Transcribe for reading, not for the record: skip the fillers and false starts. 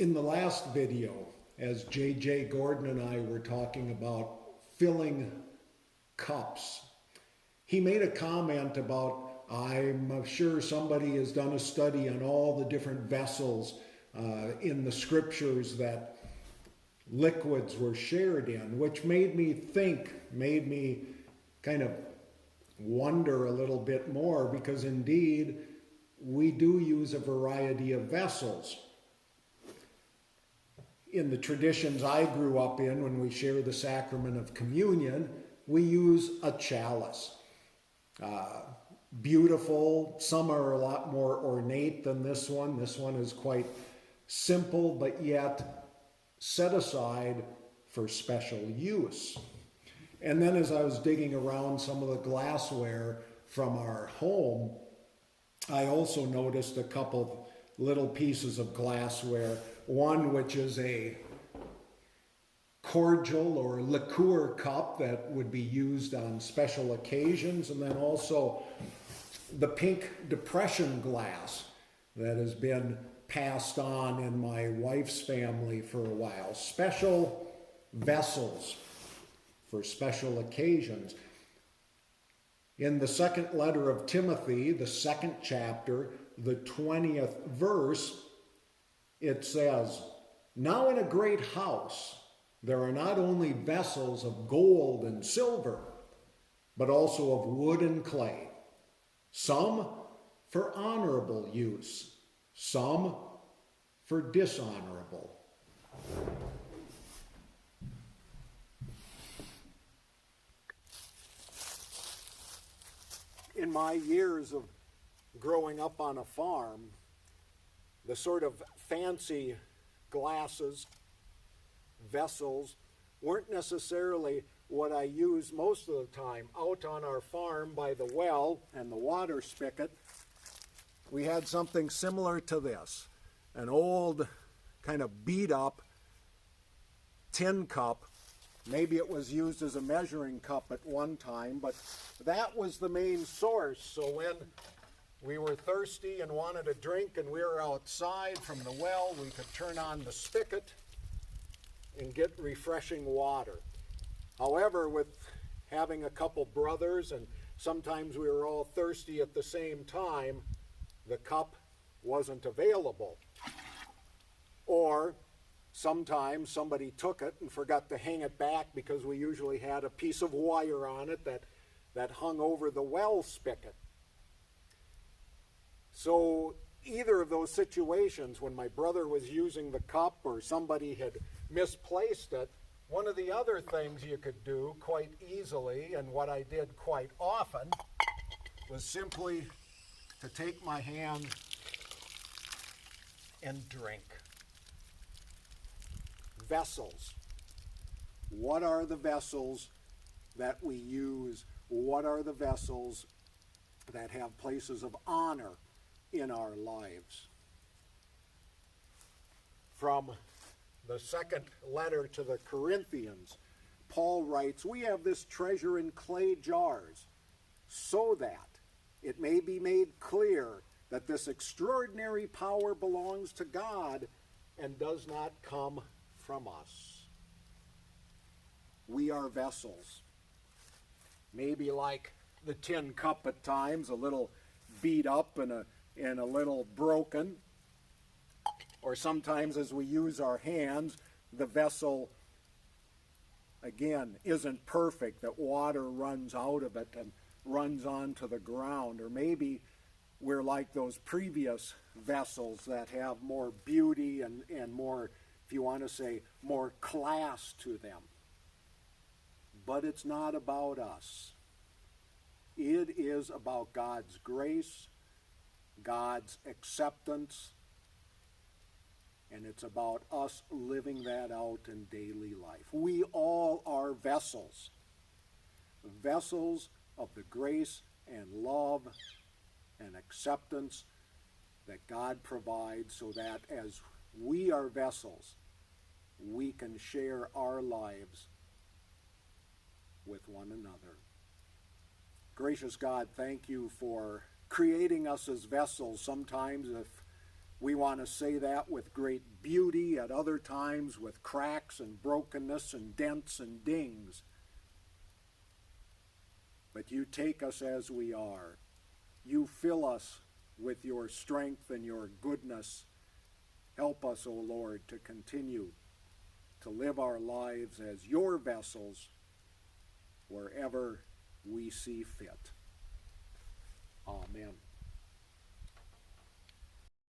In the last video, as J.J. Gordon and I were talking about filling cups, he made a comment about, I'm sure somebody has done a study on all the different vessels in the scriptures that liquids were shared in, which made me think, made me kind of wonder a little bit more, because indeed we do use a variety of vessels. In the traditions I grew up in, when we share the sacrament of communion, we use a chalice. Beautiful. Some are a lot more ornate than this one. This one is quite simple, but yet set aside for special use. And then as I was digging around some of the glassware from our home, I also noticed a couple little pieces of glassware. One which is a cordial or liqueur cup that would be used on special occasions, and then also the pink depression glass that has been passed on in my wife's family for a while. Special vessels for special occasions. In the second letter of Timothy, the 2nd chapter, the 20th verse, it says, "Now in a great house there are not only vessels of gold and silver, but also of wood and clay, some for honorable use, some for dishonorable." In my years of growing up on a farm, the sort of fancy glasses, vessels, weren't necessarily what I used most of the time. Out on our farm by the well and the water spigot, we had something similar to this. An old, kind of beat up tin cup. Maybe it was used as a measuring cup at one time, but that was the main source. So when we were thirsty and wanted a drink and we were outside from the well, we could turn on the spigot and get refreshing water. However, with having a couple brothers and sometimes we were all thirsty at the same time, the cup wasn't available. Or sometimes somebody took it and forgot to hang it back, because we usually had a piece of wire on it that hung over the well spigot. So either of those situations, when my brother was using the cup or somebody had misplaced it, one of the other things you could do quite easily, and what I did quite often, was simply to take my hand and drink. Vessels. What are the vessels that we use? What are the vessels that have places of honor in our lives? From the 2nd letter to the Corinthians, Paul writes, "We have this treasure in clay jars, so that it may be made clear that this extraordinary power belongs to God and does not come from us." We are vessels. Maybe like the tin cup at times, a little beat up and a little broken. Or sometimes as we use our hands, the vessel, again, isn't perfect, that water runs out of it and runs onto the ground. Or maybe we're like those previous vessels that have more beauty and more, if you want to say, more class to them. But it's not about us. It is about God's grace, God's acceptance, and it's about us living that out in daily life. We all are vessels. Vessels of the grace and love and acceptance that God provides, so that as we are vessels, we can share our lives with one another. Gracious God, thank you for creating us as vessels. Sometimes if We want to say that with great beauty, at other times with cracks and brokenness and dents and dings. But you take us as we are. You fill us with your strength and your goodness. Help us, O Lord, to continue to live our lives as your vessels wherever we see fit. Amen.